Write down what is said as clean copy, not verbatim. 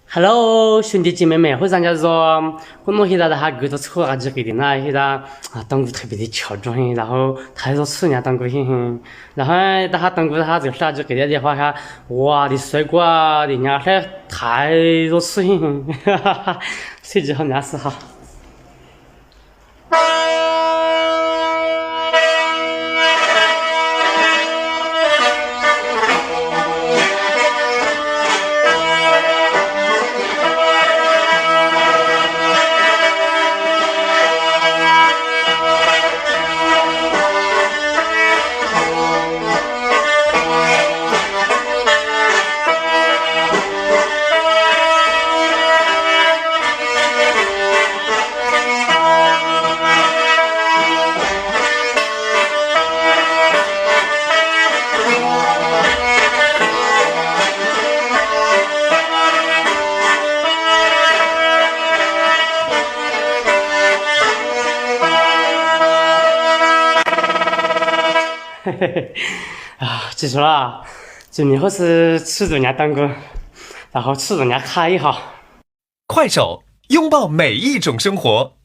Hello，兄弟姐妹们，或者叫做我弄现在的哈狗都臭啊，就给的那现在啊，当姑特别的乔装，然后他说吃人家当姑嘿，然后他哈当姑他这个啥就给的话哈，哇的帅哥啊，人家还太多吃嘿，哈哈哈，谁知道人家是哈。嘿嘿嘿，啊，记住了，就你后是吃人家当哥，然后吃人家卡一哈。快手，拥抱每一种生活。